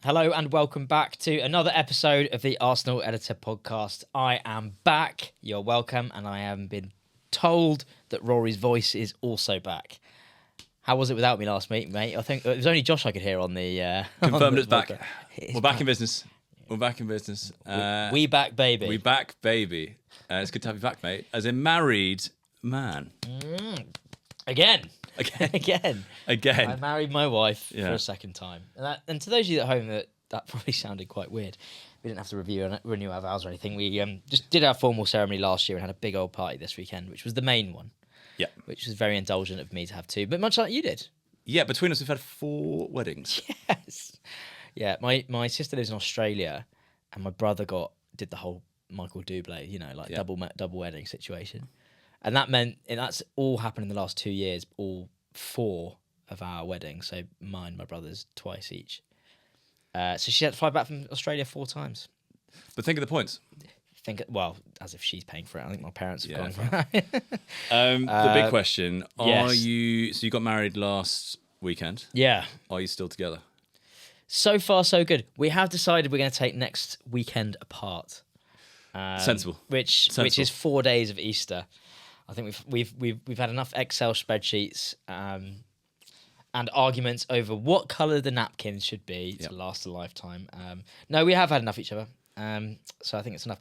Hello and welcome back to another episode of the Arsenal Editor podcast. I am back. You're welcome, and I have been told that Rory's voice is also back. How was it without me last week, mate? I think it was only Josh I could hear on the... Confirmed it's back. We're back in business. We're back in business. We back, baby. We back, baby. It's good to have you back, mate. As a married man. Again. I married my wife for a second time. And to those of you at home, that probably sounded quite weird. We didn't have to renew our vows or anything. We just did our formal ceremony last year and had a big old party this weekend, which was the main one. Yeah. Which was very indulgent of me to have too, but much like you did. Yeah, between us, we've had 4 weddings. Yes. Yeah, my sister lives in Australia, and my brother did the whole Michael Bublé, double wedding situation. And that meant, and that's all happened in the last 2 years, all 4 of our weddings. So mine, my brother's, twice each. So she had to fly back from Australia 4 times. But think of the points. As if she's paying for it. I think my parents have gone for it. The big question, yes. so you got married last weekend. Yeah. Are you still together? So far, so good. We have decided we're going to take next weekend apart. Sensible. Which is 4 days of Easter. I think we've had enough Excel spreadsheets and arguments over what colour the napkins should be to last a lifetime. No, we have had enough of each other. So I think it's enough.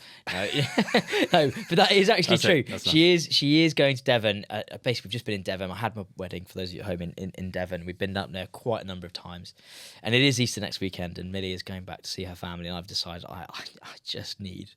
No, but that is actually true. She is going to Devon. Basically, we've just been in Devon. I had my wedding, for those of you at home, in Devon. We've been up there quite a number of times. And it is Easter next weekend, and Millie is going back to see her family, and I've decided I just need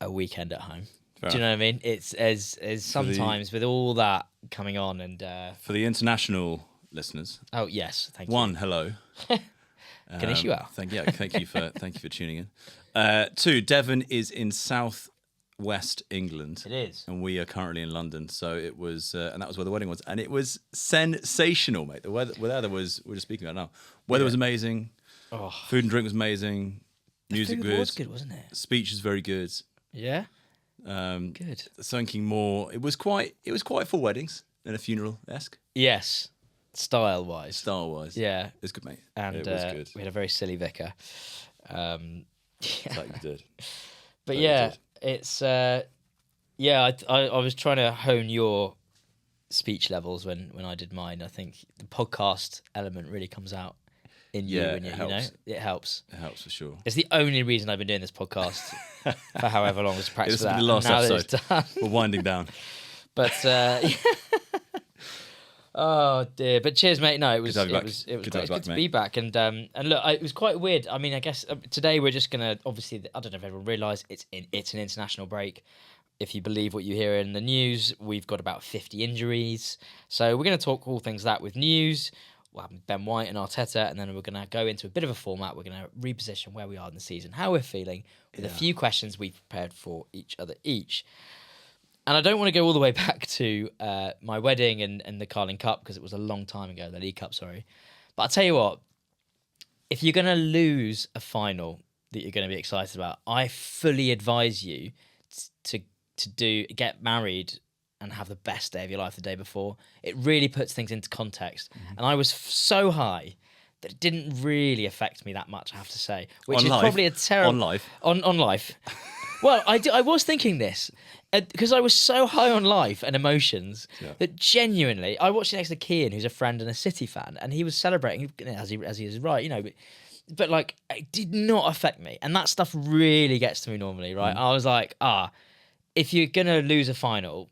a weekend at home. Do you know what I mean? It's as sometimes with all that coming on and for the international listeners. Oh yes, thank you. 1, hello. Can issue out. Thank you for tuning in. 2, Devon is in southwest England. It is, and we are currently in London. So it was, and that was where the wedding was, and it was sensational, mate. The weather was. We're just speaking about it now. Weather was amazing. Oh. Food and drink was amazing. Music was good, wasn't it? Speech was very good. Yeah. Good. Thinking more. It was quite full weddings than a funeral-esque. Yes. Style-wise. Yeah. It was good, mate. And it was good. We had a very silly vicar. Like you did. But it's... I was trying to hone your speech levels when I did mine. I think the podcast element really comes out in you. When it helps. It helps. It helps for sure. It's the only reason I've been doing this podcast for however long was to practice that. This will be the last episode. We're winding down. But... Oh dear! But cheers, mate. No, it was good to be back. And look, it was quite weird. I mean, I guess today we're just gonna obviously. I don't know if everyone realised it's an international break. If you believe what you hear in the news, we've got about 50 injuries. So we're going to talk all things that with news. We'll have Ben White and Arteta, and then we're going to go into a bit of a format. We're going to reposition where we are in the season, how we're feeling, with a few questions we've prepared for each other each. And I don't want to go all the way back to my wedding and the Carling Cup, because it was a long time ago, the League Cup, sorry. But I'll tell you what, if you're going to lose a final that you're going to be excited about, I fully advise you to get married and have the best day of your life the day before. It really puts things into context. Mm-hmm. And I was so high that it didn't really affect me that much, I have to say. Which is probably a terrible... On life. On life. Well, I was thinking this because I was so high on life and emotions that genuinely, I watched it next to Kean, who's a friend and a City fan, and he was celebrating as he is right, but like it did not affect me, and that stuff really gets to me normally, right? I was like, if you're gonna lose a final,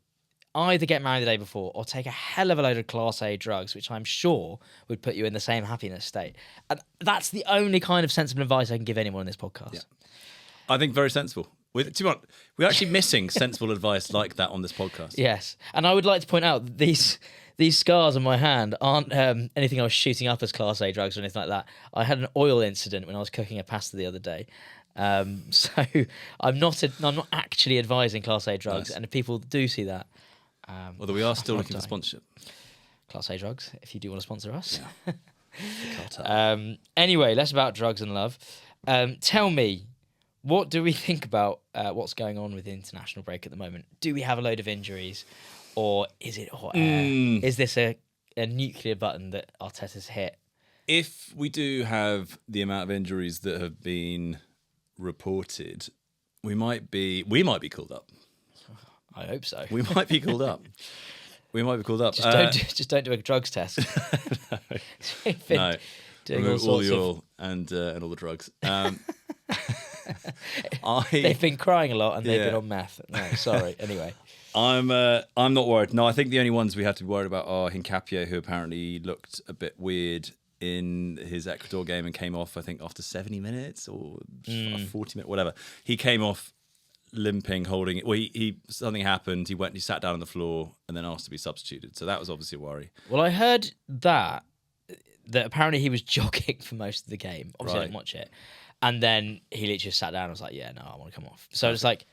either get married the day before or take a hell of a load of Class A drugs, which I'm sure would put you in the same happiness state. And that's the only kind of sensible advice I can give anyone in this podcast. Yeah. I think very sensible. We're actually missing sensible advice like that on this podcast. Yes. And I would like to point out that these scars on my hand aren't anything I was shooting up as Class A drugs or anything like that. I had an oil incident when I was cooking a pasta the other day. So I'm not actually advising Class A drugs. Nice. And if people do see that... although we are still looking for sponsorship. Class A drugs, if you do want to sponsor us. Yeah. Anyway, less about drugs and love. Tell me, what do we think about what's going on with the international break at the moment? Do we have a load of injuries, or is it hot air? Is this a nuclear button that Arteta's hit If we do have the amount of injuries that have been reported, we might be called up. I hope so. We might be called up. Just don't do a drugs test. No. Doing all the oil and all the drugs. They've been crying a lot and they've been on meth. No, sorry. Anyway, I'm not worried. No, I think the only ones we have to be worried about are Hincapié, who apparently looked a bit weird in his Ecuador game and came off, I think, after 70 minutes or 40 minutes, whatever. He came off limping, holding it. Well, he something happened. He sat down on the floor and then asked to be substituted. So that was obviously a worry. Well, I heard that apparently he was jogging for most of the game. Obviously, I didn't watch it. And then he literally just sat down and was like, yeah, no, I want to come off. So it's like,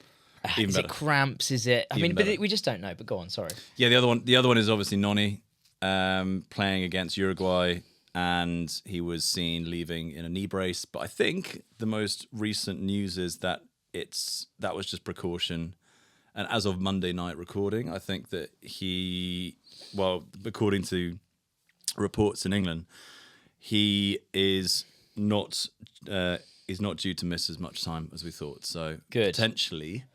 is it cramps? Is it? I mean, but we just don't know. But go on, sorry. Yeah, the other one is obviously Noni playing against Uruguay, and he was seen leaving in a knee brace. But I think the most recent news is that that was just precaution. And as of Monday night recording, I think that according to reports in England, he is not due to miss as much time as we thought. So good. Potentially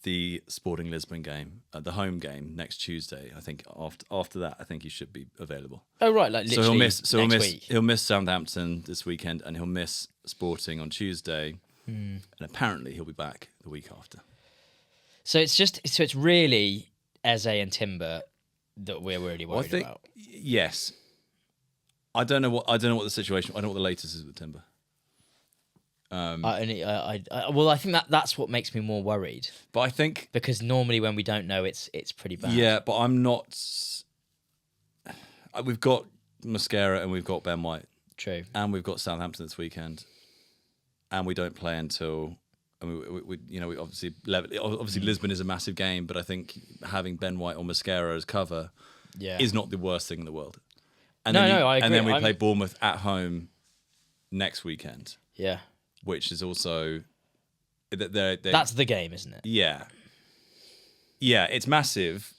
the Sporting Lisbon game, the home game next Tuesday. I think after that, I think he should be available. Oh right, like literally next week. He'll miss Southampton this weekend, and he'll miss Sporting on Tuesday, and apparently he'll be back the week after. So it's really Eze and Timber that we're really worried about. Yes. I don't know what the situation. I don't know what the latest is with Timber. I think that's what makes me more worried. But I think because normally when we don't know, it's pretty bad. Yeah, but I'm not. We've got Mosquera and we've got Ben White. True. And we've got Southampton this weekend, and we don't play until. I mean, we obviously Lisbon is a massive game, but I think having Ben White or Mosquera as cover is not the worst thing in the world. And I agree. And then we play Bournemouth at home next weekend. Yeah. Which is also... That's the game, isn't it? Yeah. Yeah, it's massive,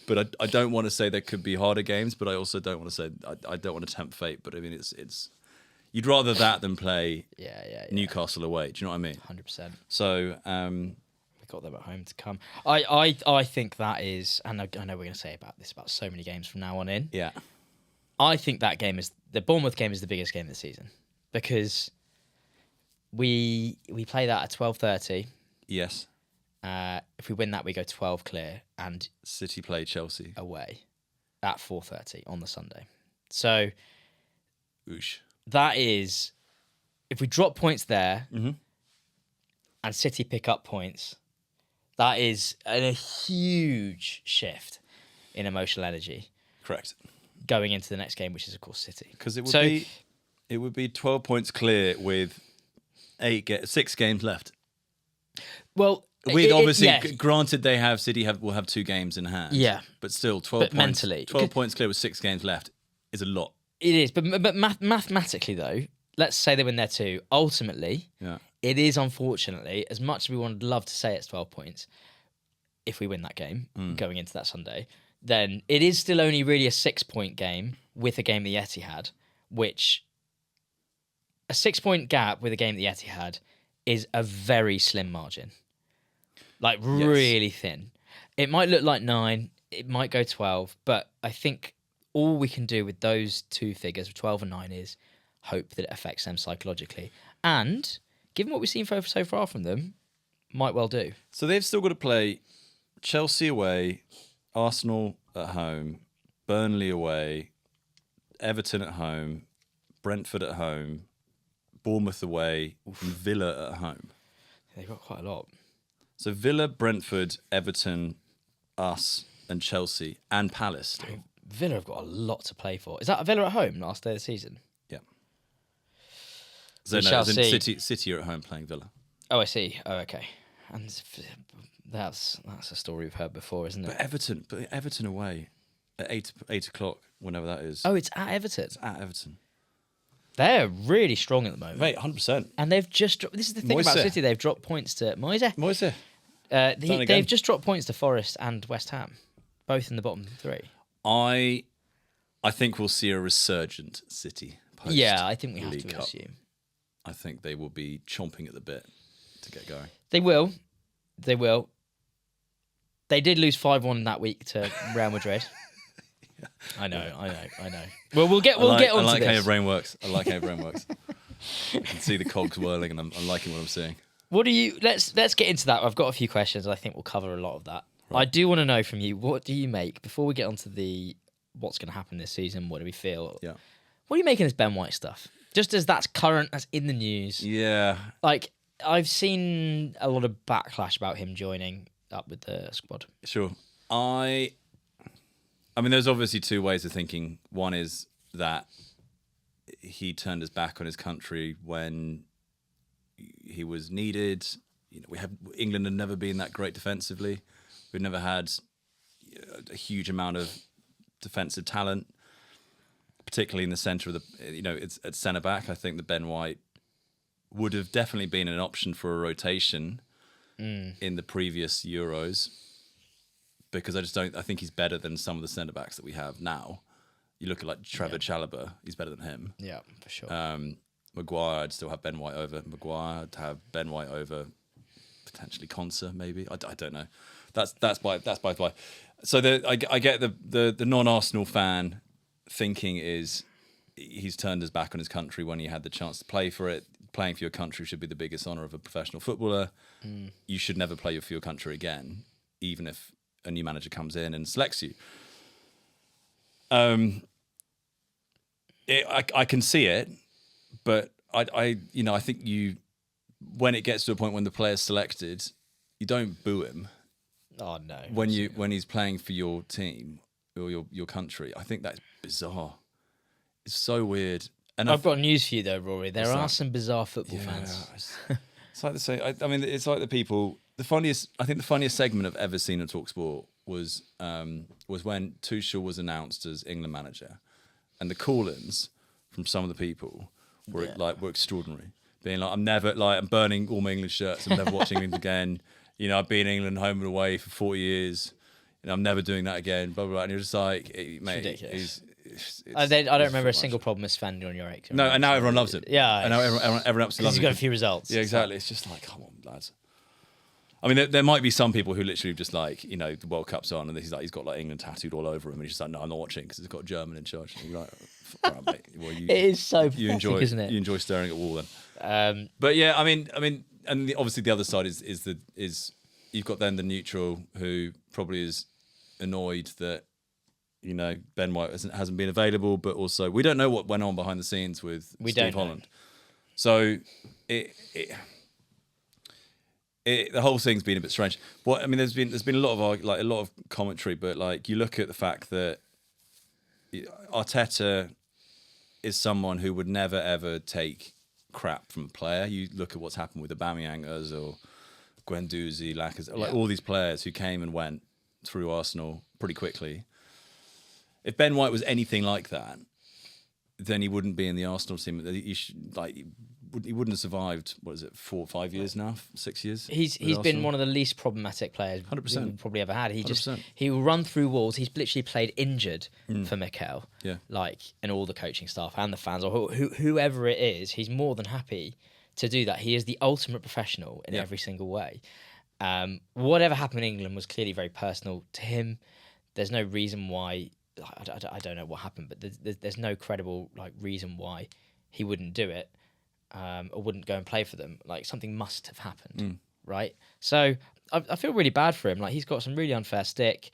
but I don't want to say there could be harder games, but I also don't want to say... I don't want to tempt fate, but I mean, it's you'd rather that than play Newcastle away. Do you know what I mean? 100%. So... we got them at home to come. I think that is... And I know we're going to say about so many games from now on in. Yeah. I think that game the Bournemouth game is the biggest game of the season because we play that at 12:30. Yes. If we win that, we go 12 clear, and City play Chelsea away at 4:30 on the Sunday. So, oosh. That is, if we drop points there, and City pick up points, that is a huge shift in emotional energy. Correct. Going into the next game, which is of course City, because it would be 12 points clear with 6 games left. Well, we'd obviously granted City will have 2 games in hand. Yeah, but still 12 points. Mentally, 12 points clear with 6 games left is a lot. It is, but mathematically though, let's say they win there too. Ultimately, it is unfortunately, as much as we would love to say it's 12 points, if we win that game going into that Sunday, then it is still only really a 6-point game with a game at the Etihad, which a 6-point gap with a game at the Etihad is a very slim margin. Like really thin. It might look like 9, it might go 12, but I think all we can do with those 2 figures, 12 and 9, is hope that it affects them psychologically. And given what we've seen so far from them, might well do. So they've still got to play Chelsea away, Arsenal at home, Burnley away, Everton at home, Brentford at home, Bournemouth away, and Villa at home. They've got quite a lot. So Villa, Brentford, Everton, us, and Chelsea, and Palace still. Villa have got a lot to play for. Is that Villa at home last day of the season? Yeah. So no, City are at home playing Villa. Oh, I see. Oh, okay. And that's a story we've heard before, isn't it? But Everton away at 8 o'clock, whenever that is. Oh, it's at Everton. It's at Everton. They're really strong at the moment. Mate, 100%. And they've just... This is the thing about City. They've dropped points to... Moise. They've just dropped points to Forest and West Ham. Both in the bottom 3. I I think we'll see a resurgent City. Yeah, I think we have to assume. I think they will be chomping at the bit to get going. They will. They will. They did lose 5-1 that week to Real Madrid. Yeah. I know. Well, we'll get onto this. I like how your brain works. I can see the cogs whirling, and I'm liking what I'm seeing. What do you? Let's get into that. I've got a few questions. I think we'll cover a lot of that. Right. I do want to know from you. What do you make before we get onto what's going to happen this season? What do we feel? Yeah. What are you making of this Ben White stuff? Just as that's current, that's in the news. Yeah. Like, I've seen a lot of backlash about him joining up with the squad. Sure. I mean, there's obviously two ways of thinking. One is that he turned his back on his country when he was needed. England had never been that great defensively. We'd never had a huge amount of defensive talent, particularly in the centre of it's at centre back. I think that Ben White would have definitely been an option for a rotation in the previous Euros, because I think he's better than some of the centre backs that we have now. You look at like Trevor Chalobah, he's better than him. Yeah, for sure. Maguire, I'd still have Ben White over Maguire. I'd have Ben White over potentially Konsa, maybe. I don't know. That's by. So I get the non-Arsenal fan thinking is he's turned his back on his country when he had the chance to play for it. Playing for your country should be the biggest honour of a professional footballer. You should never play for your country again, even if a new manager comes in and selects you. I can see it, but I think when it gets to a point when the player's selected, you don't boo him. Oh no! When he's playing for your team or your country, I think that's bizarre. It's so weird. And I've got news for you though, Rory. There are some bizarre football fans. It's like the same. I mean, it's like the people. I think the funniest segment I've ever seen on TalkSport was when Tuchel was announced as England manager, and the call-ins from some of the people were extraordinary. Being like, I'm burning all my England shirts. I'm never watching England again. I've been in England home and away for 40 years. I'm never doing that again. Blah blah blah. And you're just like, mate, ridiculous. I don't remember a single problem with Sven on your ex. No, and now everyone loves it. Yeah, and now everyone absolutely loves it. He's got a few results. Yeah, exactly. It's just like, come on, lads. I mean, there might be some people who literally just like, the World Cup's on and he's got like England tattooed all over him, and he's just like, no, I'm not watching because it's got a German in charge. And you're like, all right, mate. Well, it is so pathetic, isn't it? You enjoy staring at the wall then. But yeah, I mean, and obviously the other side is you've got then the neutral who probably is annoyed that Ben White hasn't been available, but also we don't know what went on behind the scenes with Steve Holland. So the whole thing's been a bit strange. There's been a lot of commentary, but like you look at the fact that Arteta is someone who would never ever take crap from a player. You look at what's happened with Aubameyang, Ozil, Guendouzi, Lacazette, all these players who came and went through Arsenal pretty quickly. If Ben White was anything like that, then he wouldn't be in the Arsenal team. He wouldn't have survived. What is it? 4 or 5 years now? 6 years. He's been one of the least problematic players 100%. we've probably ever had. He will run through walls. He's literally played injured for Mikel. Yeah. And all the coaching staff and the fans or whoever it is. He's more than happy to do that. He is the ultimate professional in every single way. Whatever happened in England was clearly very personal to him. There's no reason why. I don't know what happened, but there's no credible reason why he wouldn't do it or wouldn't go and play for them. Like something must have happened, right? So I feel really bad for him. Like he's got some really unfair stick.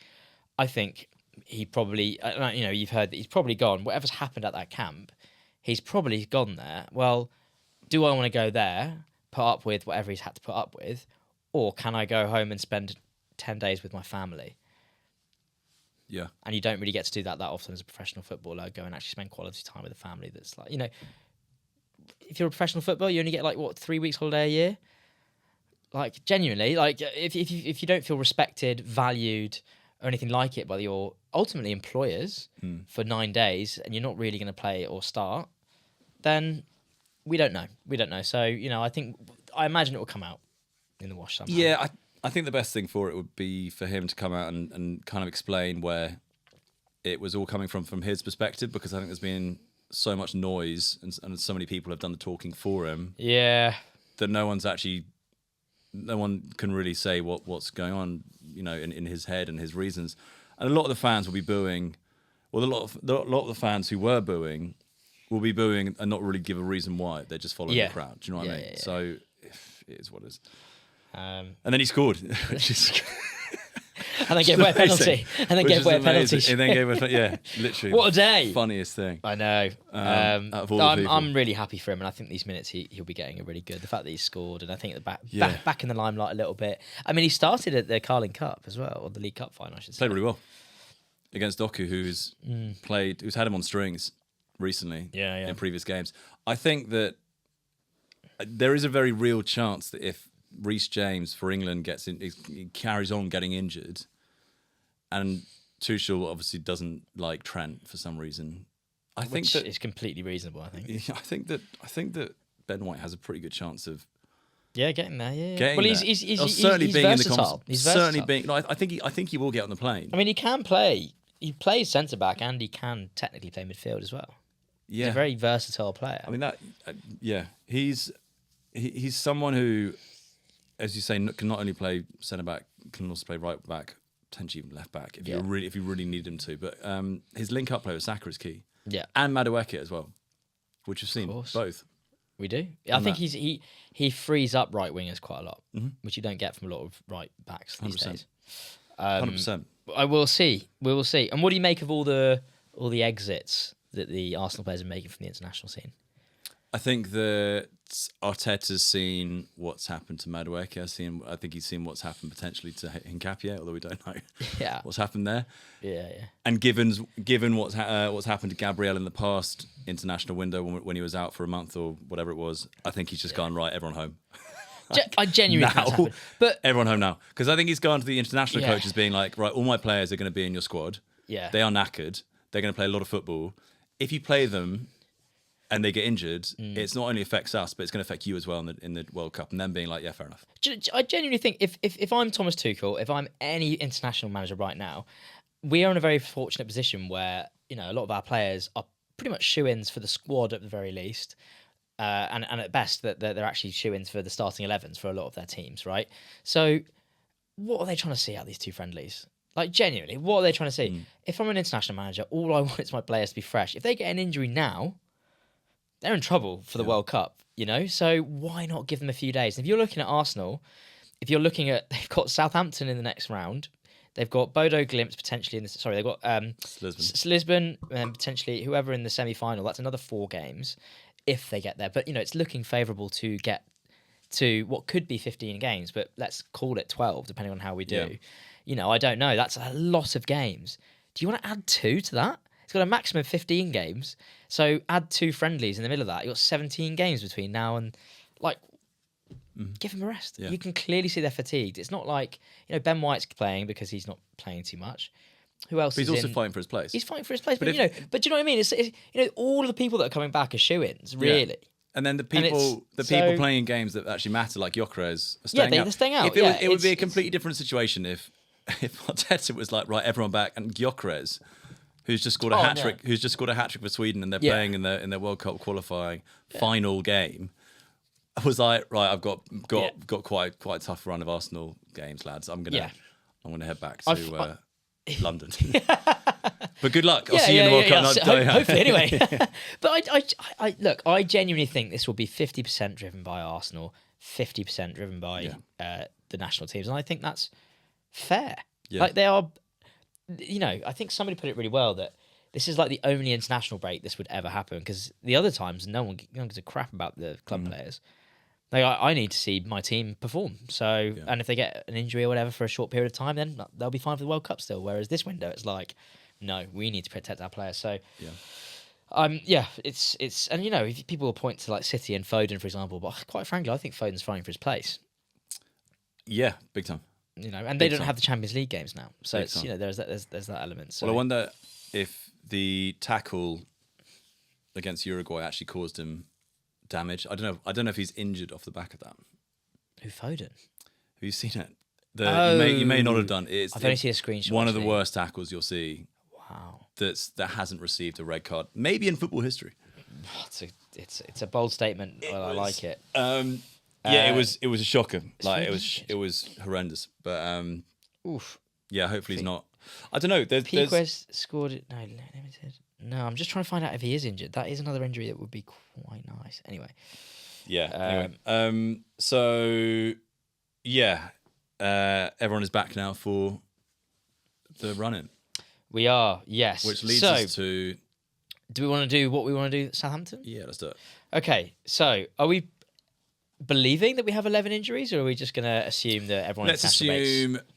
I think he probably, you've heard that he's probably gone. Whatever's happened at that camp, he's probably gone there. Well, do I want to go there, put up with whatever he's had to put up with, or can I go home and spend 10 days with my family? Yeah. And you don't really get to do that often as a professional footballer, go and actually spend quality time with a family that's like, if you're a professional footballer, you only get 3 weeks holiday a year. Like genuinely, if you don't feel respected, valued or anything like it by your ultimately employers for 9 days and you're not really going to play or start, then we don't know. So, I imagine it will come out in the wash somehow. Yeah, I think the best thing for it would be for him to come out and kind of explain where it was all coming from his perspective, because I think there's been so much noise and so many people have done the talking for him. Yeah. That no one can really say what's going on, in his head and his reasons. And a lot of the fans will be booing. Well, a lot of the fans who were booing will be booing and not really give a reason why. They're just following the crowd. Do you know what I mean? Yeah. So it is what it is. And then he scored. And then gave away a penalty. And then gave away a penalty. And then gave away literally. What a day. Funniest thing. I know. I'm really happy for him, and I think these minutes he'll be getting are really good. The fact that he scored, and I think back in the limelight a little bit. I mean, he started at the Carling Cup as well, or the League Cup final, I should say. Played really well against Doku, who's had him on strings recently in previous games. I think that there is a very real chance that if Reece James for England he carries on getting injured, and Tuchel obviously doesn't like Trent for some reason, I think that is completely reasonable. I think. I think that Ben White has a pretty good chance of getting there. Well, he's certainly being versatile. In the certainly being. No, I think he will get on the plane. I mean, he can play. He plays centre back, and he can technically play midfield as well. Yeah, he's a very versatile player. I mean he's someone who, as you say, can not only play centre back, can also play right back, potentially even left back if you really need him to. But his link up play with Saka is key. Yeah, and Madueke as well, which we've seen both. We do. I think he frees up right wingers quite a lot, which you don't get from a lot of right backs these 100%. days. 100%. I will see. We will see. And what do you make of all the exits that the Arsenal players are making from the international scene? I think that Arteta's seen what's happened to Madueke. I think he's seen what's happened potentially to Hincapié, although we don't know what's happened there. Yeah. And given what's happened to Gabriel in the past international window when he was out for a month or whatever it was, I think he's just gone, right, everyone home. I genuinely think that's happened. But everyone home now. Because I think he's gone to the international coaches being like, right, all my players are going to be in your squad. Yeah. They are knackered. They're going to play a lot of football. If you play them and they get injured, it's not only affects us, but it's going to affect you as well in the World Cup. And then being like, yeah, fair enough. I genuinely think if I'm Thomas Tuchel, if I'm any international manager right now, we are in a very fortunate position where, a lot of our players are pretty much shoo-ins for the squad at the very least. And at best, that they're actually shoo-ins for the starting 11s for a lot of their teams, right? So what are they trying to see out of these two friendlies? Like, genuinely, what are they trying to see? If I'm an international manager, all I want is my players to be fresh. If they get an injury now, they're in trouble for the World Cup, So why not give them a few days? And if you're looking at Arsenal, they've got Southampton in the next round. They've got Bodo Glimt potentially they've got Lisbon and potentially whoever in the semi-final. That's another 4 games if they get there. But, it's looking favourable to get to what could be 15 games, but let's call it 12, depending on how we do. Yeah. I don't know. That's a lot of games. Do you want to add 2 to that? It's got a maximum of 15 games. So add 2 friendlies in the middle of that. You've got 17 games between now and, give them a rest. Yeah. You can clearly see they're fatigued. It's not like, Ben White's playing because he's not playing too much. Who else? But he's also fighting for his place. He's fighting for his place, but do you know what I mean? It's all of the people that are coming back are shoo-ins, really. Yeah. And then the people playing in games that actually matter, like Gyökeres, are staying out. They're staying out. It would be a completely different situation if Arteta was like, right, everyone back, and Gyökeres, who's just scored a hat trick, for Sweden, and they're playing in their World Cup qualifying final game. I was like, right, I've got quite a tough run of Arsenal games, lads. I'm gonna head back to London. But good luck. I'll see you in the World Cup. Hopefully, anyway. But I genuinely think this will be 50% driven by Arsenal, 50% driven by the national teams, and I think that's fair. Yeah. Like they are, I think somebody put it really well that this is like the only international break this would ever happen, because the other times no one gives a crap about the club players. Like, I need to see my team perform. So, and if they get an injury or whatever for a short period of time, then they'll be fine for the World Cup still. Whereas this window, it's like, no, we need to protect our players. So, it's and if people will point to like City and Foden, for example, but quite frankly, I think Foden's fighting for his place. Yeah, big time. And they don't have the Champions League games now, so big it's time. There's that element. So. Well, I wonder if the tackle against Uruguay actually caused him damage. I don't know if he's injured off the back of that. Who, Foden? Have you seen it? You may not have done. I've only seen a screenshot. One of the worst tackles you'll see. Wow. that hasn't received a red card, maybe in football history. It's a bold statement. I like it. It was a shocker. Like it was horrendous. But oof. Yeah, hopefully he's not. I don't know. Piquez scored it. No, limited. No, I'm just trying to find out if he is injured. That is another injury that would be quite nice. Anyway. Yeah. So yeah, everyone is back now for the run-in. We are, yes. Which leads us to. Do we want to do what we want to do at Southampton? Yeah, let's do it. Okay, so are we believing that we have 11 injuries, or are we just going to assume that everyone?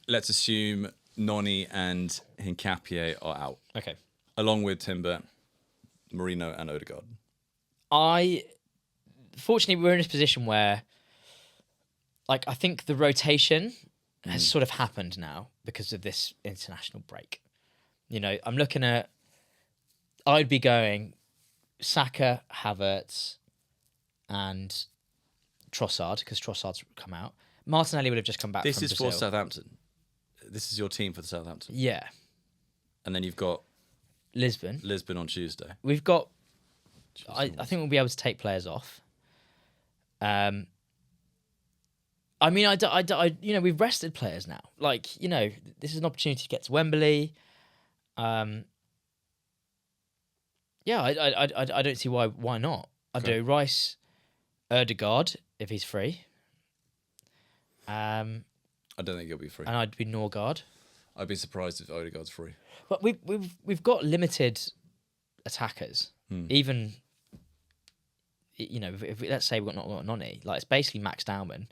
Let's assume Noni and Hincapié are out. Okay. Along with Timber, Marino, and Odegaard. Fortunately, we're in this position where, like, I think the rotation has sort of happened now because of this international break. You know, I'm looking at. I'd be going Saka, Havertz, and Trossard, because Trossard's come out. Martinelli would have just come back from Brazil. This is for Southampton. This is your team for the Southampton. Yeah. And then you've got... Lisbon on Tuesday. We've got... I think we'll be able to take players off. I mean, we've rested players now. Like, this is an opportunity to get to Wembley. Yeah, I don't see why not. I'd do Rice, Odegaard if he's free. I don't think he'll be free. And I'd be Norgard. I'd be surprised if Odegaard's free. But we've got limited attackers. Even if let's say we've got Noni, like it's basically Max Dowman,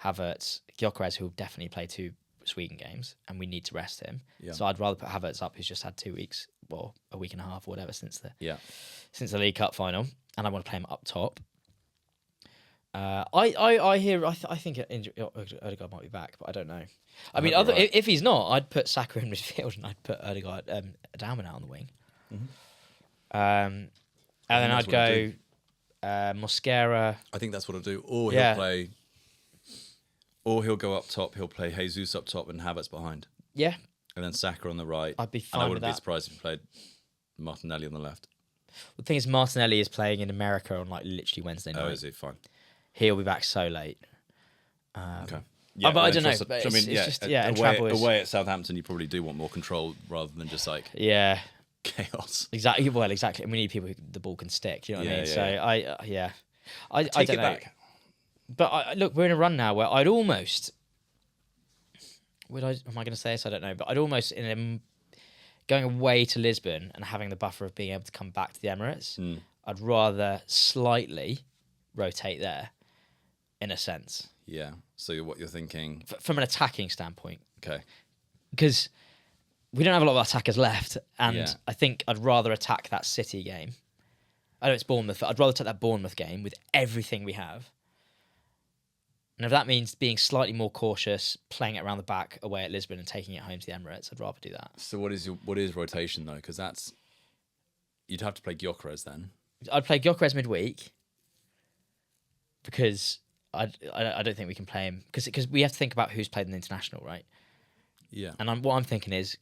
Havertz, Gyökeres, who will definitely play 2 Sweden games, and we need to rest him. Yeah. So I'd rather put Havertz up, who's just had 2 weeks, or a week and a half, or whatever, since the League Cup final, and I want to play him up top. I think Odegaard might be back, but I don't know. I mean, if he's not, I'd put Saka in midfield and I'd put Odegaard, Dowman out on the wing. Mm-hmm. And then I'd go Mosquera. I think that's what I'll do. Or he'll play. Or he'll go up top. He'll play Jesus up top and Havertz behind. Yeah. And then Saka on the right. I'd be fine with that. And I wouldn't be surprised if he played Martinelli on the left. The thing is, Martinelli is playing in America on literally Wednesday night. Oh, is he? Fine. He'll be back so late. Okay. Yeah, but I don't know. But away at Southampton, you probably do want more control rather than just like chaos. Exactly. Well, exactly. And we need people who the ball can stick. You know what I mean? So I take it know. Back. But look, we're in a run now where I'd almost. Am I going to say this? I don't know. But I'd almost going away to Lisbon and having the buffer of being able to come back to the Emirates. I'd rather slightly rotate there, in a sense. Yeah. So what you're thinking from an attacking standpoint. Okay. Because we don't have a lot of attackers left, and I think I'd rather attack that City game. I know it's Bournemouth. I'd rather take that Bournemouth game with everything we have. And if that means being slightly more cautious, playing it around the back away at Lisbon and taking it home to the Emirates, I'd rather do that. So what is rotation though? Because you'd have to play Gyökeres then. I'd play Gyökeres midweek because I don't think we can play him because we have to think about who's played in the international, right? Yeah. And what I'm thinking is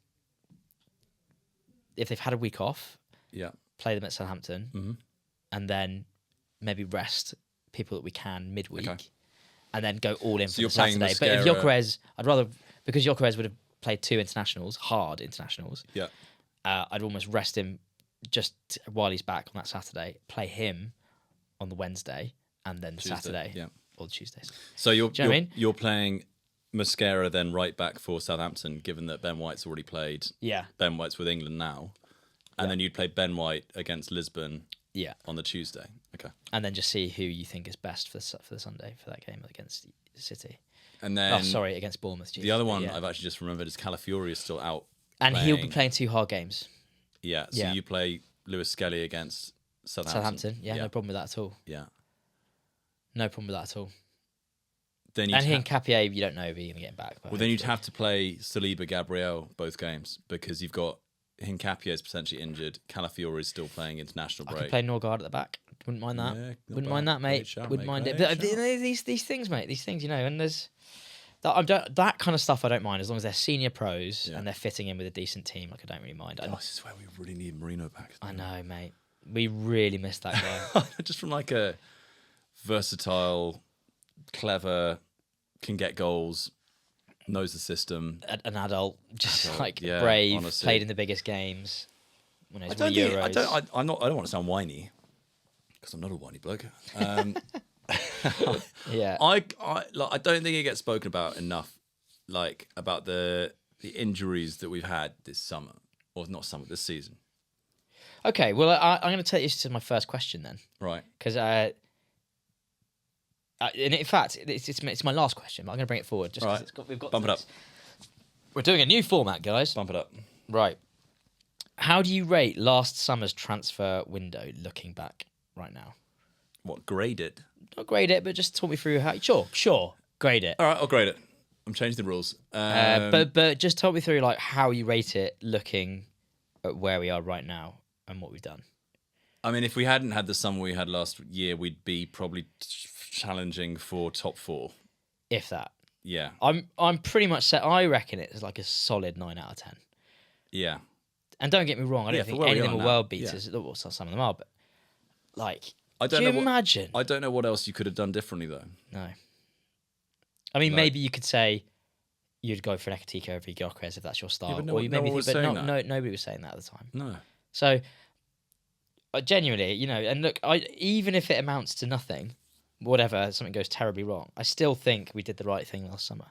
if they've had a week off, play them at Southampton, and then maybe rest people that we can midweek. Okay. And then go all in for the Saturday. But if Gyökeres, I'd rather, because Gyökeres would have played 2 internationals, hard internationals. Yeah. I'd almost rest him just while he's back on that Saturday, play him on the Wednesday, and then the Saturday or the Tuesdays. So you're playing Mosquera then right back for Southampton, given that Ben White's already played. Yeah. Ben White's with England now, and then you'd play Ben White against Lisbon. Yeah. On the Tuesday. Okay. And then just see who you think is best for the Sunday for that game against City. And then against Bournemouth. The other one I've actually just remembered is Calafiori is still out. And he'll be playing 2 hard games. Yeah. So you play Lewis Skelly against Southampton. Yeah, no problem with that at all. Yeah. No problem with that at all. Then Hincapié, you don't know if he's going to get back. Well, then you'd have to play Saliba, Gabriel both games because you've got Hincapié is potentially injured. Calafiori is still playing international break. I could play Norgard at the back. Wouldn't mind that. Wouldn't mind that, mate. Wouldn't mind it. But these things, mate. These things, and there's that kind of stuff I don't mind as long as they're senior pros and they're fitting in with a decent team. Like, I don't really mind. This is where we really need Marino back. I know, mate. We really missed that guy. Just from like a versatile, clever, can get goals, knows the system. An adult, brave, honestly. Played in the biggest games. I don't want to sound whiny because I'm not a whiny bloke. Yeah, I don't think it gets spoken about enough, like about the injuries that we've had this summer, or not summer, this season. Okay, well, I'm going to take you to my first question then, right? Because and in fact, it's my last question, but I'm going to bring it forward just because we've got bump it up. We're doing a new format, guys. Bump it up. Right. How do you rate last summer's transfer window looking back right now? What, grade it? Not grade it, but just talk me through how... Sure. Grade it. All right, I'll grade it. I'm changing the rules. But just talk me through like how you rate it looking at where we are right now and what we've done. I mean, if we hadn't had the summer we had last year, we'd be probably challenging for top 4. If that. Yeah. I'm pretty much set. I reckon it's like a solid 9 out of 10. Yeah. And don't get me wrong, I don't think any of them are world beaters. Yeah. Well, some of them are, but like, imagine? I don't know what else you could have done differently, though. No. I mean, maybe you could say you'd go for an Ekatiko over Gyökeres if that's your style. Yeah, but nobody was saying that at the time. No. So, genuinely, and look, even if it amounts to nothing, whatever, something goes terribly wrong, I still think we did the right thing last summer.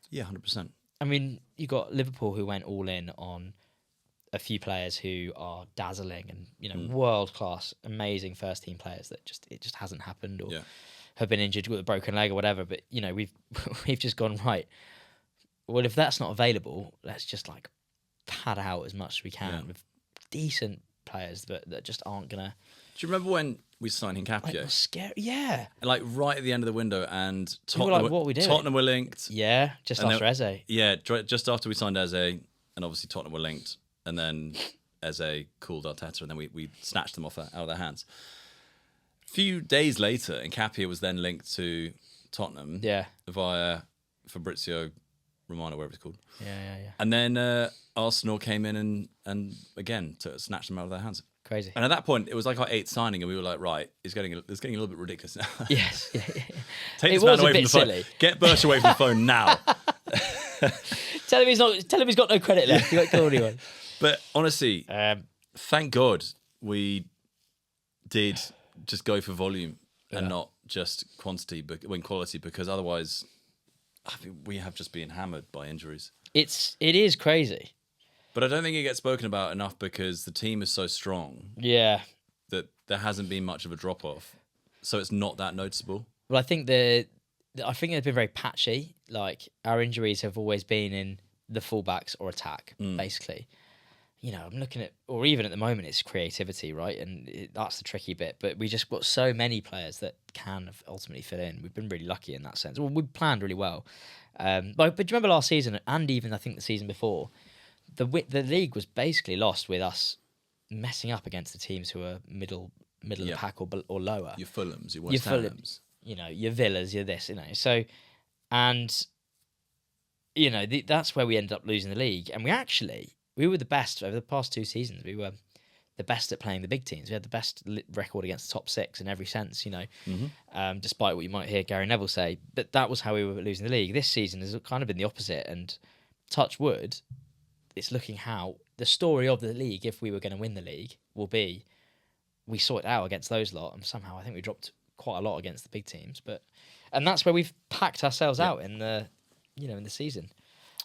Yeah, 100%. I mean, you got Liverpool who went all in on a few players who are dazzling and world class, amazing first team players that it just hasn't happened or have been injured with a broken leg or whatever. But we've just gone right. Well, if that's not available, let's just like pad out as much as we can with decent players that just aren't gonna. Do you remember when we signed Hincapie? Like, scary, yeah. And like right at the end of the window, and Tottenham were linked. Yeah, just after Eze. Yeah, just after we signed Eze, and obviously Tottenham were linked. And then Eze called Arteta, and then we snatched them out of their hands. A few days later, Hincapie was then linked to Tottenham via Fabrizio Romano, whatever it's called. Yeah. And then Arsenal came in and again snatched them out of their hands. Crazy. And at that point, it was like our 8th signing, and we were like, right, it's getting a little bit ridiculous now. Yes. Yeah. Take this man away from the phone. Silly. Get Birch away from the phone now. Tell him he's got no credit left. You won't call anyone. But honestly, thank God we did just go for volume and not just quality, because otherwise, we have just been hammered by injuries. It is crazy. But I don't think it gets spoken about enough because the team is so strong. Yeah. That there hasn't been much of a drop off, so it's not that noticeable. Well, I think they've been very patchy. Like our injuries have always been in the fullbacks or attack, basically. I'm looking at, or even at the moment, it's creativity, right? And that's the tricky bit. But we just got so many players that can ultimately fit in. We've been really lucky in that sense. Well, we planned really well. But do you remember last season, and even I think the season before, the league was basically lost with us messing up against the teams who are middle of the pack or lower. Your Fulhams, your West Hams. Your Villas, your this, So, and, that's where we ended up losing the league. And we were the best over the past 2 seasons. We were the best at playing the big teams. We had the best record against the top 6 in every sense, despite what you might hear Gary Neville say. But that was how we were losing the league. This season has kind of been the opposite. And touch wood, it's looking how the story of the league, if we were going to win the league, will be we sort it out against those lot. And somehow I think we dropped quite a lot against the big teams. And that's where we've packed ourselves out in the season.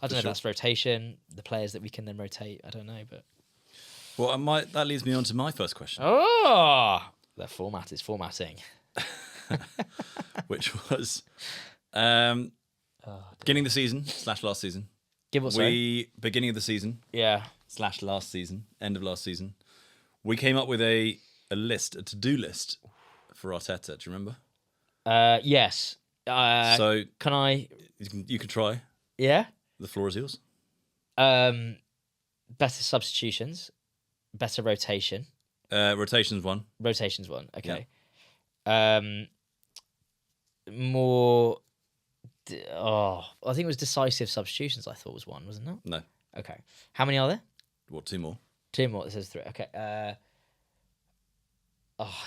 I don't know if that's rotation, the players that we can then rotate. I don't know, but well, that leads me on to my first question. Oh, the format is formatting, which was beginning of the season / last season. Beginning of the season, / last season, end of last season. We came up with a to-do list for Arteta. Do you remember? Yes. So can I? You can try. Yeah. The floor is yours. Better substitutions, better rotation. Rotation's one. Okay. Yeah. More I think it was decisive substitutions. I thought was one, wasn't it? No. Okay. How many are there? What, 2 more? 2 more. It says 3. Okay. I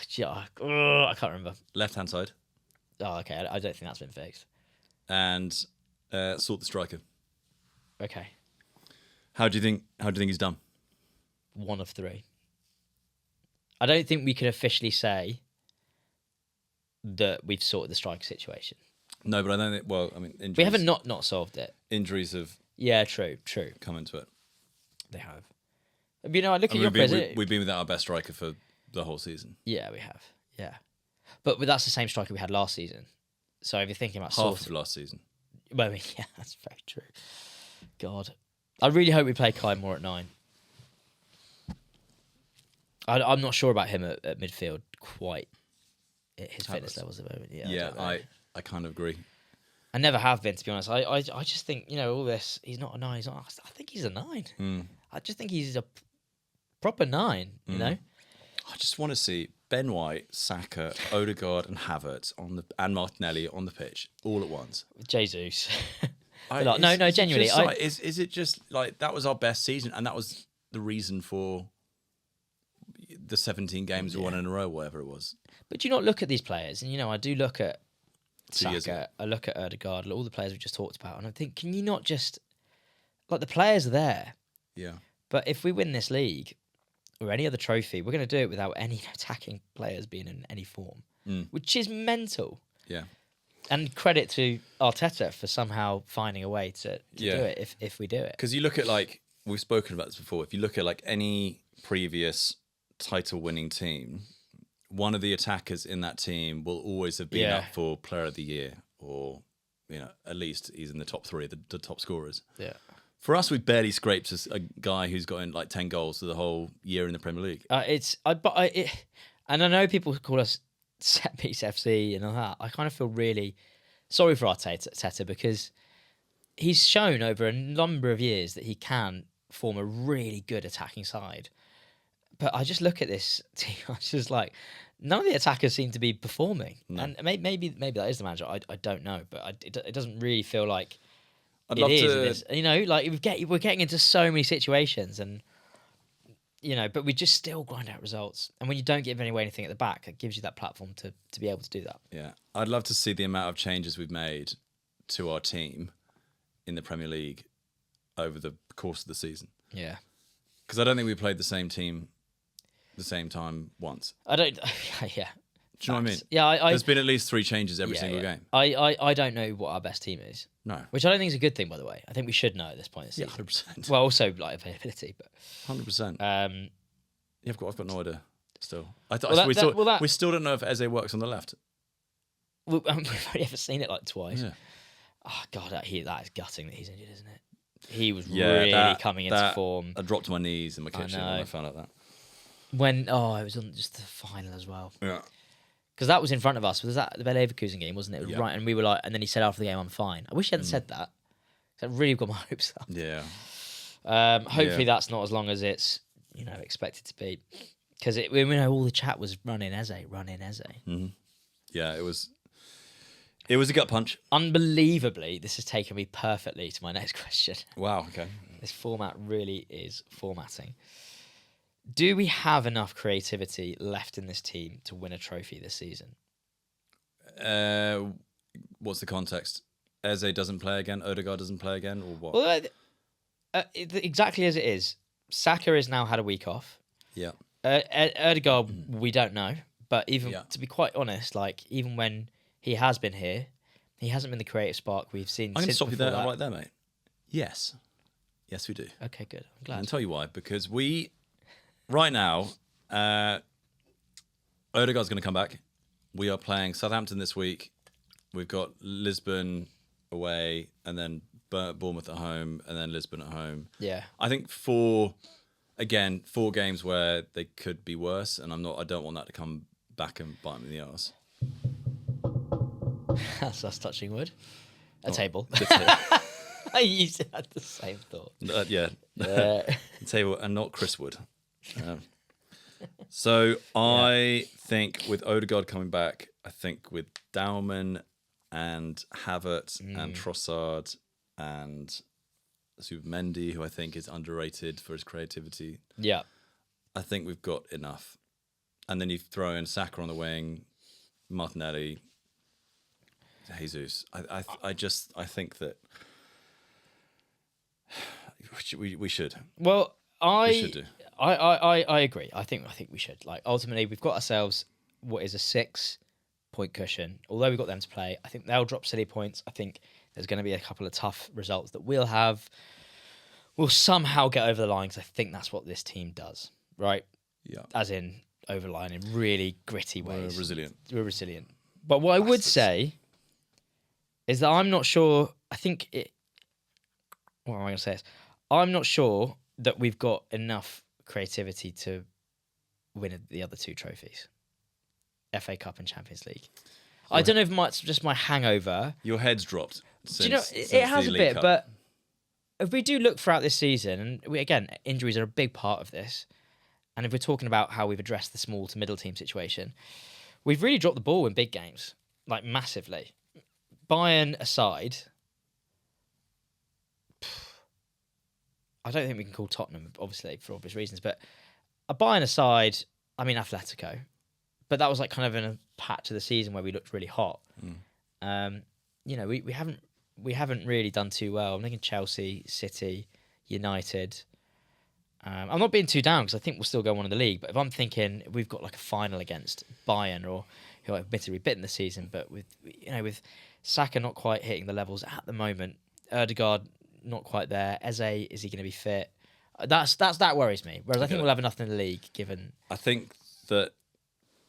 can't remember. Left-hand side. Oh, okay. I don't think that's been fixed. And sort the striker. Okay. How do you think he's done? 1 of 3. I don't think we can officially say that we've sorted the striker situation. No, but I don't think. Well, I mean, injuries, we haven't not solved it. Injuries have. Yeah, true. Come into it. They have. You know, I look at your president. We've been without our best striker for the whole season. Yeah, we have. Yeah, but that's the same striker we had last season. So if you're thinking about half of last season. Well, yeah, that's very true. God, I really hope we play Kai more at 9. I'm not sure about him at midfield quite at his fitness levels at the moment. Yeah, I kind of agree. I never have been, to be honest. I just think, all this, he's not a 9. He's not, I think he's a 9. I just think he's a proper 9, you know? I just want to see Ben White, Saka, Odegaard and Havertz and Martinelli on the pitch all at once. Jesus. No, genuinely. Is it just like that was our best season and that was the reason for the 17 games we won in a row, whatever it was. But do you not look at these players? And, I do look at Saka, I look at Odegaard, all the players we just talked about, and I think, can you not just... Like, the players are there. Yeah. But if we win this league, or any other trophy, we're going to do it without any attacking players being in any form, which is mental. Yeah. And credit to Arteta for somehow finding a way to do it if we do it. Because you look at, like, we've spoken about this before, if you look at, like, any previous title-winning team, one of the attackers in that team will always have been up for Player of the Year, or at least he's in the top 3, the top scorers. Yeah. For us, we've barely scraped a guy who's got in like 10 goals for the whole year in the Premier League. And I know people call us set piece FC and all that. I kind of feel really sorry for Arteta because he's shown over a number of years that he can form a really good attacking side. But I just look at this team, I was just like, none of the attackers seem to be performing. No. And maybe that is the manager. I don't know, but it doesn't really feel like I'd love to... like we're getting into so many situations and, but we just still grind out results. And when you don't give away anything at the back, it gives you that platform to be able to do that. Yeah. I'd love to see the amount of changes we've made to our team in the Premier League over the course of the season. Yeah. Because I don't think we played the same team the same time once. I don't... Yeah. Do you know what I mean? Yeah, there's been at least 3 changes every single game. I don't know what our best team is. No. Which I don't think is a good thing, by the way. I think we should know at this point in the season. 100%. Well, also like availability, but 100%. I've got no idea. Still, we still don't know if Eze works on the left. We've only ever seen it like twice. Yeah. Oh God, that is gutting that he's injured, isn't it? He was really coming into form. I dropped to my knees in my kitchen when I found out that. It was on just the final as well. Yeah. Because that was in front of us. Was that the Leverkusen game, wasn't it? It was right, and we were like, and then he said after the game, "I'm fine." I wish he hadn't said that. That really got my hopes up. Yeah. Hopefully that's not as long as it's expected to be, because we know all the chat was running Eze. Mm-hmm. Yeah, it was a gut punch. Unbelievably, this has taken me perfectly to my next question. Wow. Okay. This format really is formatting. Do we have enough creativity left in this team to win a trophy this season? What's the context? Eze doesn't play again, Odegaard doesn't play again, or what? Well, exactly as it is. Saka has now had a week off. Yeah. Odegaard, we don't know. But to be quite honest, like even when he has been here, he hasn't been the creative spark we've seen. I'm going to stop you there, right there, mate. Yes, we do. Okay, good. I'm glad. I'll tell you why. Because right now, Odegaard's going to come back. We are playing Southampton this week. We've got Lisbon away, and then Bournemouth at home, and then Lisbon at home. Yeah. I think 4 games where they could be worse, and I don't want that to come back and bite me in the arse. That's us touching wood. A table. I used to have the same thought. Yeah. Table, and not Chris Wood. So I think with Odegaard coming back, I think with Dowman and Havertz and Trossard and Zubimendi, who I think is underrated for his creativity. Yeah. I think we've got enough. And then you throw in Saka on the wing, Martinelli, Jesus. I think that we should. Well, we should do. I agree. I think we should. Like, ultimately, we've got ourselves what is a 6-point cushion. Although we've got them to play, I think they'll drop silly points. I think there's going to be a couple of tough results that we'll have. We'll somehow get over the line because I think that's what this team does, right? Yeah. As in over the line in really gritty ways. We're resilient. But what I would say is that I'm not sure. What am I going to say? I'm not sure that we've got enough creativity to win the other two trophies, FA Cup and Champions League. I don't know if it's just my hangover. Your head's dropped. Do you know, it has a bit, but if we do look throughout this season, and again, injuries are a big part of this, and if we're talking about how we've addressed the small to middle team situation, we've really dropped the ball in big games, like massively. Bayern aside, I don't think we can call Tottenham, obviously, for obvious reasons, but a Bayern aside, I mean Atletico, but that was like kind of in a patch of the season where we looked really hot. We haven't really done too well. I'm thinking Chelsea, City, United. I'm not being too down because I think we'll still go on in the league. But if I'm thinking we've got like a final against Bayern, or who are admittedly bitten the season, but with Saka not quite hitting the levels at the moment, Ødegaard not quite there. Eze, is he going to be fit? That worries me. Whereas I think we'll have enough in the league. Given I think that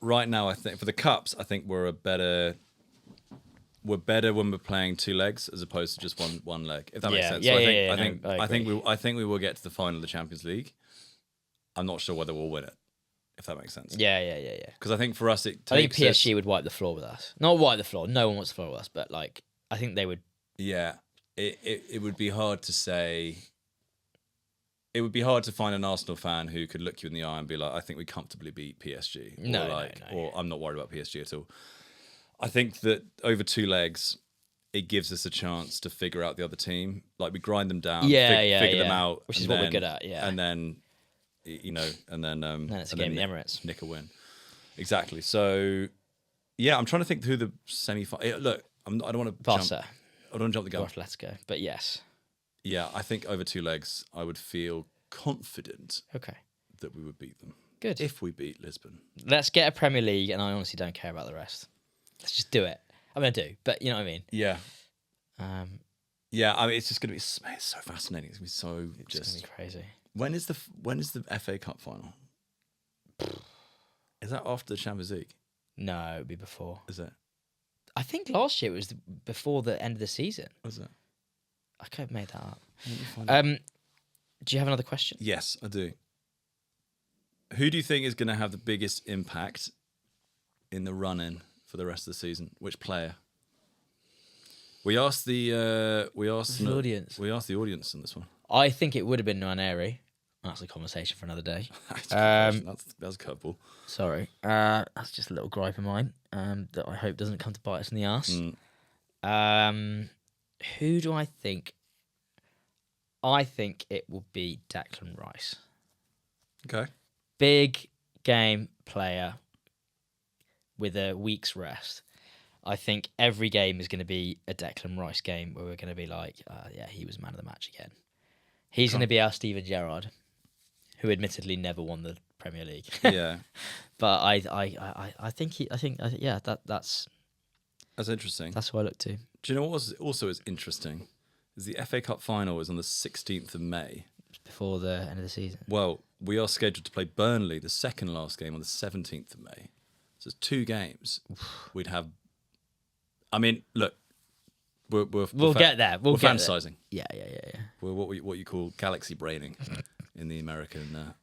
right now, I think for the cups, I think we're better when we're playing two legs as opposed to just one leg. If that makes sense. I think we will get to the final of the Champions League. I'm not sure whether we'll win it. If that makes sense. Yeah. Because I think for us, I think PSG would wipe the floor with us. Not wipe the floor. No one wants the floor with us, but like I think they would. Yeah, it would be hard to say. It would be hard to find an Arsenal fan who could look you in the eye and be like, "I think we comfortably beat PSG." Or I'm not worried about PSG at all. I think that over two legs, it gives us a chance to figure out the other team. Like we grind them down, figure them out, which is what we're good at. Yeah, and then it's a game in the Emirates. Nick a win. Exactly. So, yeah, I'm trying to think who the semi-final. Look, I don't want to Barca. I don't want to jump the gun. Or Atletico, but yes. Yeah, I think over two legs, I would feel confident. Okay. That we would beat them. Good. If we beat Lisbon. Let's get a Premier League, and I honestly don't care about the rest. Let's just do it. I'm going to do, but you know what I mean? Yeah. Yeah, I mean, it's just going to be it's so fascinating. It's going to be It's going to be crazy. When is the FA Cup final? Is that after the Champions League? No, it would be before. Is it? I think last year it was before the end of the season. Was it? I could have made that up. Do you have another question? Yes, I do. Who do you think is going to have the biggest impact in the run-in for the rest of the season? Which player? We asked the audience. We asked the audience on this one. I think it would have been Nwaneri. That's a conversation for another day. That's a curveball. Sorry, that's just a little gripe of mine that I hope doesn't come to bite us in the arse. Who do I think? I think it will be Declan Rice. Okay. Big game player with a week's rest. I think every game is going to be a Declan Rice game where we're going to be like, he was man of the match again. He's going to be our Steven Gerrard, who admittedly never won the Premier League. Yeah. But I think that's interesting. That's who I look to. Do you know what also is interesting? Is the FA Cup final is on the 16th of May. Before the end of the season. Well, we are scheduled to play Burnley, the second last game, on the 17th of May. So it's 2 games. We'd have. I mean, look, we'll get there. We're fantasizing. Yeah. We're what you call galaxy braining in the American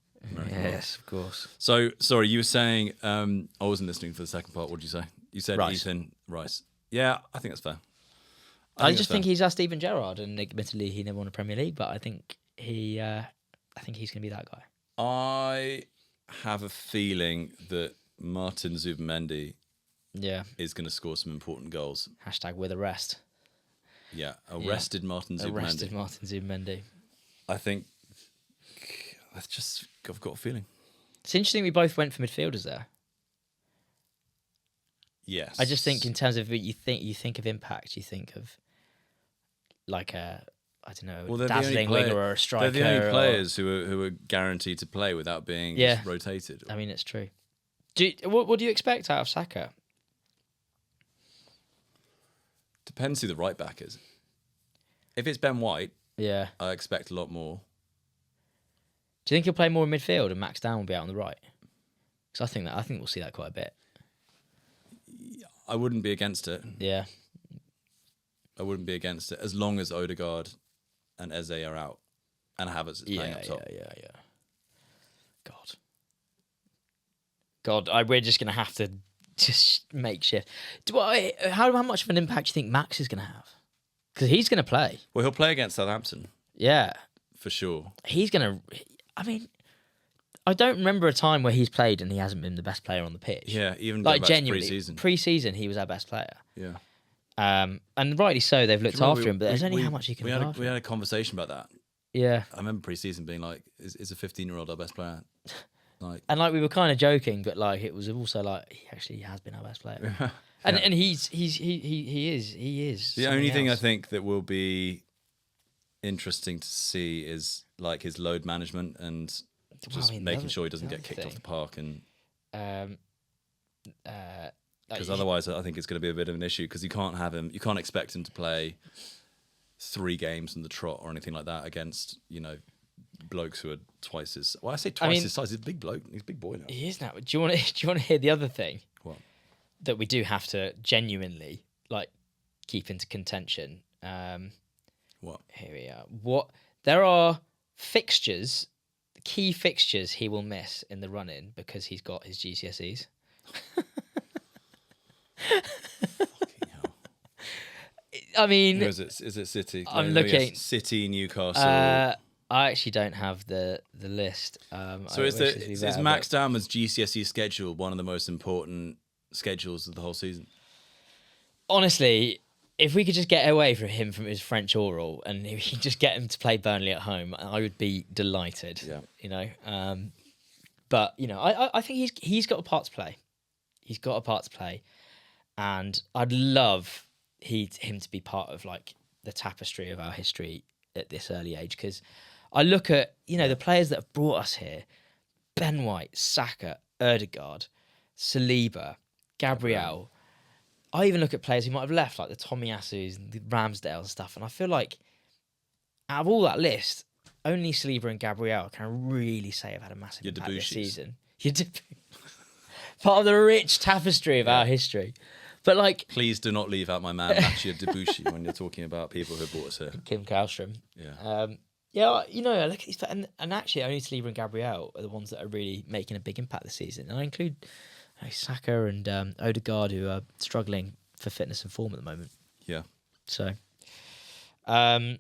yes, of course. So, sorry, you were saying. I wasn't listening for the second part. What did you say? You said Rice. Ethan Rice. Yeah, I think that's fair. I just think he's our Steven Gerrard, and admittedly he never won a Premier League, but I think he's going to be that guy. I have a feeling that Martin Zubimendi is going to score some important goals. # with a rest. Yeah, arrested Martin Zubimendi. Arrested Martin Zubimendi. I think I've got a feeling. It's interesting we both went for midfielders there. Yes. I just think in terms of you think of impact, you think of like a dazzling winger or a striker. They're the only players who are guaranteed to play without being just rotated. I mean, it's true. What do you expect out of Saka? Depends who the right back is. If it's Ben White, I expect a lot more. Do you think he'll play more in midfield and Max Down will be out on the right? Because I think we'll see that quite a bit. I wouldn't be against it. Yeah. I wouldn't be against it as long as Odegaard and Eze are out and Havertz is playing up top. Yeah. God, we're just going to have to just make shift. How much of an impact do you think Max is going to have? Because he's going to play. Well, he'll play against Southampton. Yeah. For sure. He's going to... I mean, I don't remember a time where he's played and he hasn't been the best player on the pitch. Yeah, even like genuinely, pre-season. Pre-season, he was our best player. Yeah. And rightly so, they've looked after him, but there's only how much he can look after. We had a conversation about that. Yeah. I remember pre-season being like, is a 15-year-old our best player? And we were kind of joking, but it was also like he actually has been our best player. And he is. The only thing I think that will be interesting to see is his load management and just making sure he doesn't get kicked off the park and because otherwise I think it's going to be a bit of an issue because you can't expect him to play 3 games in the trot or anything like that against blokes who are twice his. Well, I say twice his size. He's a big bloke. He's a big boy now. He is now. Do you want to hear the other thing? What? That we do have to genuinely keep into contention. What? Here we are. There are fixtures, key fixtures he will miss in the run-in because he's got his GCSEs. Fucking hell. I mean, is it City? I'm looking. City, Newcastle. I actually don't have the list. So is Max Dowman's GCSE schedule one of the most important schedules of the whole season? Honestly, if we could just get away from him from his French oral and if we could just get him to play Burnley at home, I would be delighted. Yeah. But I think he's got a part to play. He's got a part to play, and I'd love him to be part of the tapestry of our history at this early age because I look at the players that have brought us here: Ben White, Saka, Odegaard, Saliba, Gabriel. I even look at players who might have left, like the Tomiyasus and the Ramsdale and stuff, and I feel like out of all that list, only Saliba and Gabriel can really say have had a massive impact this season. Part of the rich tapestry of our history. But please do not leave out my man Mathieu Debuchy when you're talking about people who brought us here. Kim Kallstrom. Yeah. I look at these, and actually only Saliba and Gabriel are the ones that are really making a big impact this season. And I include Saka and Odegaard, who are struggling for fitness and form at the moment. Yeah. So, I can't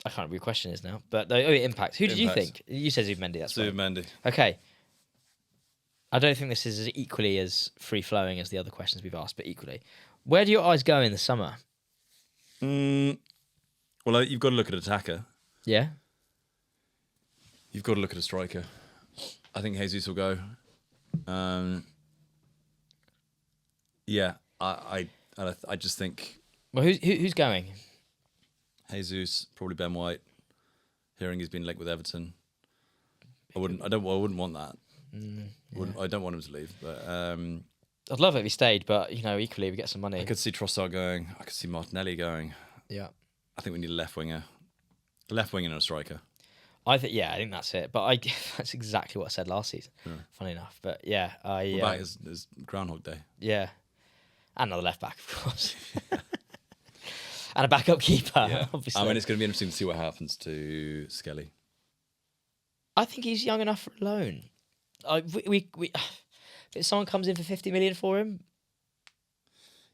remember what your question is now, but impact. Who did you think? You said Zubimendi. That's Zubimendi. Right. Okay. I don't think this is equally as free-flowing as the other questions we've asked, but equally. Where do your eyes go in the summer? Well, you've got to look at an attacker. Yeah? You've got to look at a striker. I think Jesus will go. I just think. Well, who's going? Jesus, probably Ben White. Hearing he's been linked with Everton. I wouldn't want that. I don't want him to leave, but I'd love it if he stayed. But equally, we get some money. I could see Trossard going. I could see Martinelli going. Yeah, I think we need a left winger and a striker. I think that's it. But that's exactly what I said last season. Yeah. Funny enough, but yeah, back is Groundhog Day. Yeah, and another left back, of course, and a backup keeper. Yeah. Obviously, I mean, it's going to be interesting to see what happens to Skelly. I think he's young enough for a loan. If someone comes in for 50 million for him,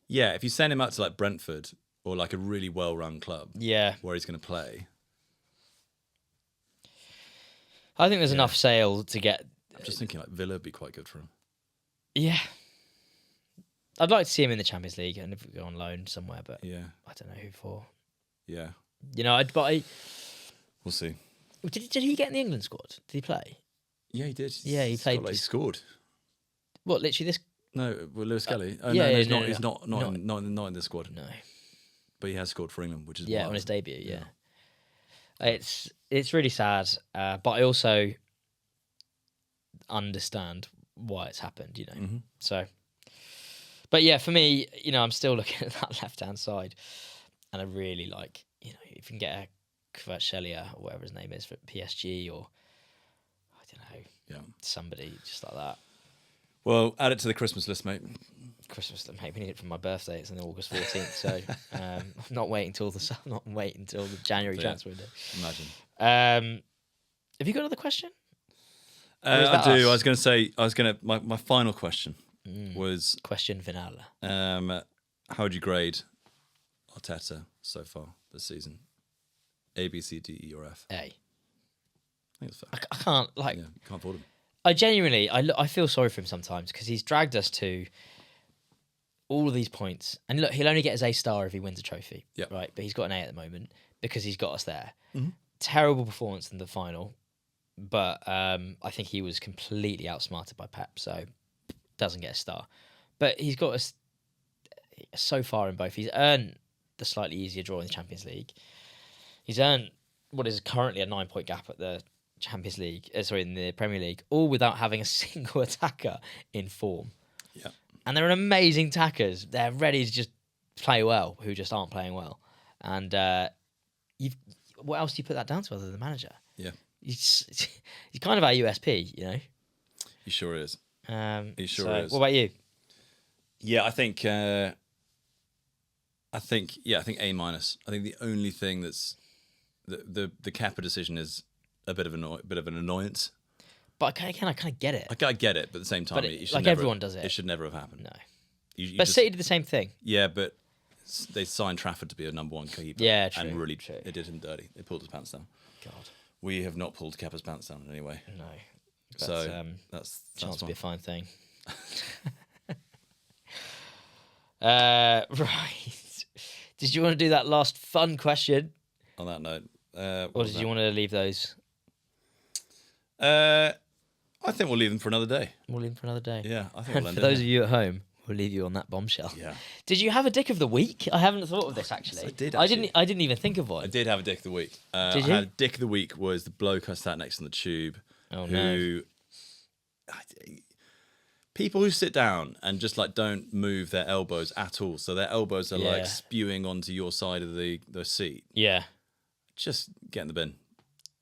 yeah. If you send him out to Brentford or a really well-run club, where he's going to play, I think there's enough sale to get. I'm just thinking Villa would be quite good for him. Yeah, I'd like to see him in the Champions League, and if we go on loan somewhere, but yeah, I don't know who for. Yeah, we'll see. Did he get in the England squad? Did he play? Yeah, he did. Yeah, he played. He scored. What? Literally this? No, Lewis Kelly. He's not in the squad. No, but he has scored for England, which is on his debut. Yeah. It's really sad, but I also understand why it's happened. Mm-hmm. So, but yeah, for me, I'm still looking at that left-hand side, and I really like, if you can get a Kvaratskhelia or whatever his name is for PSG, or I don't know, somebody just like that. Well, add it to the Christmas list, mate. Mate, we need it for my birthday. It's on August 14th, so I'm not waiting until the January transfer window. Imagine. Have you got another question? I do. I was going to say. My final question was question finale. How would you grade Arteta so far this season? A, B, C, D, E, or F? A. I think it's fair. I can't you can't afford him. I genuinely, I feel sorry for him sometimes because he's dragged us to all of these points. And look, he'll only get his A-star if he wins a trophy. Yeah. Right? But he's got an A at the moment because he's got us there. Mm-hmm. Terrible performance in the final. But I think he was completely outsmarted by Pep, so doesn't get a star. But he's got us so far in both. He's earned the slightly easier draw in the Champions League. He's earned what is currently a 9-point gap at the Champions League, in the Premier League, all without having a single attacker in form. Yeah. And they're amazing attackers. They're ready to just play well, who just aren't playing well. And what else do you put that down to other than the manager? Yeah. He's kind of our USP, He sure is. He sure is. What about you? Yeah, I think A-. I think A-. I think the only thing that's the Kappa decision is a bit of an annoyance. But I kind of get it. I get it, but at the same time, everyone does it. It should never have happened. No. But City did the same thing. Yeah, but they signed Trafford to be a number one keeper. Yeah, true. And really, true. It did him dirty. They pulled his pants down. God. We have not pulled Kappa's pants down in any way. No. But, so that's chance to be a fine thing. Right. Did you want to do that last fun question? On that note. Or did you want to leave those? I think we'll leave them for another day. We'll leave them for another day. Yeah, I think and we'll for those of you at home, we'll leave you on that bombshell. Yeah. Did you have a dick of the week? I haven't thought of this actually. Yes, I did. I didn't even think of one. I did have a dick of the week. Did you? I had a dick of the week was the bloke I sat next on the tube. Oh no. People who sit down and just don't move their elbows at all, so their elbows are spewing onto your side of the seat. Yeah. Just get in the bin.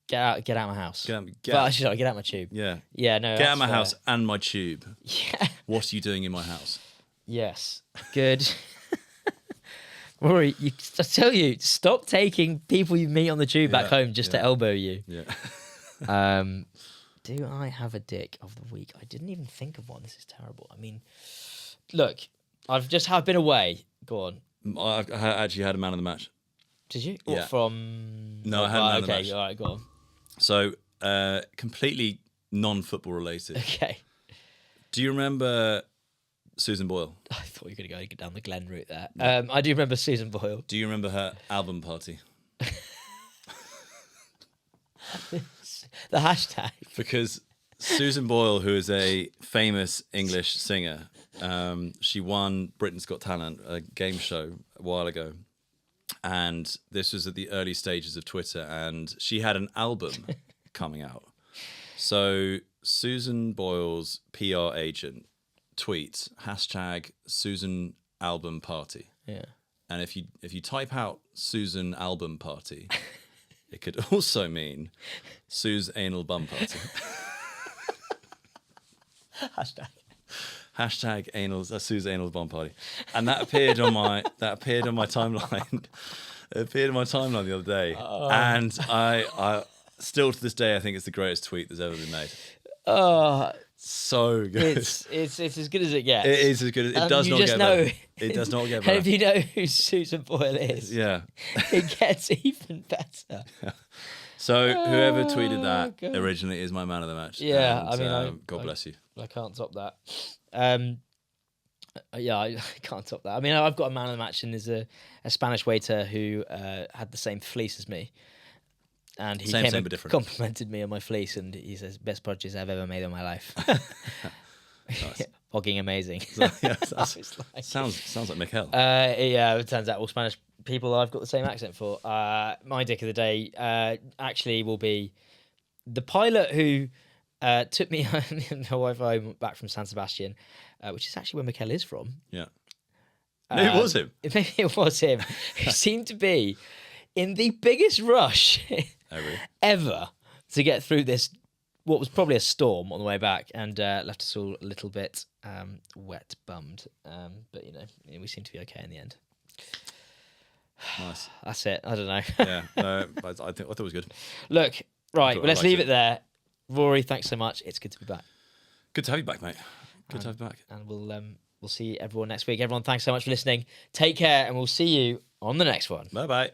Get out of my house. Get out my tube. Yeah. Yeah, no. Get out of my house and my tube. Yeah. What are you doing in my house? Yes. Good. Rory, I tell you, stop taking people you meet on the tube back home just to elbow you. Yeah. Do I have a dick of the week? I didn't even think of one. This is terrible. I mean, look, I've been away. Go on. I actually had a man of the match. Did you? Yeah. No, I had a man of the match. Okay, all right, go on. So, completely non-football related. Okay. Do you remember Susan Boyle? I thought you were going to go down the Glen route there. No. I do remember Susan Boyle. Do you remember her album party? The hashtag. Because Susan Boyle, who is a famous English singer, she won Britain's Got Talent, a game show a while ago. And this was at the early stages of Twitter, and she had an album coming out. So Susan Boyle's PR agent tweets #Susan album party. Yeah. And if you type out Susan album party, it could also mean Sue's anal bum party. #. Sue's anal bum party, and that appeared on my timeline. It appeared on my timeline the other day, and I still to this day I think it's the greatest tweet that's ever been made. Oh, so good! It's as good as it gets. It is as good as it does not get better. It does not get better. And if you know who Susan Boyle is, yeah, it gets even better. Yeah. So whoever tweeted that originally is my man of the match. Yeah, and, I mean, God bless you. I can't top that. Yeah, I can't top that. I mean, I've got a man of the match, and there's a Spanish waiter who had the same fleece as me. And he came and complimented me on my fleece, and he says, "Best purchase I've ever made in my life." Nice. Fucking amazing. Sounds like Mikel. Yeah, it turns out all Spanish people I've got the same accent for. My dick of the day actually will be the pilot who took me and my wife home back from San Sebastian, which is actually where Mikel is from. Yeah. Maybe it was him. Maybe it was him. Who seemed to be in the biggest rush ever to get through this, what was probably a storm on the way back, and left us all a little bit wet bummed. But, we seem to be okay in the end. Nice. That's it. I don't know. Yeah, I thought it was good. Look, right, well, let's leave it there. Rory, thanks so much. It's good to be back. Good to have you back, mate. Good to have you back. And we'll see everyone next week. Everyone, thanks so much for listening. Take care, and we'll see you on the next one. Bye-bye.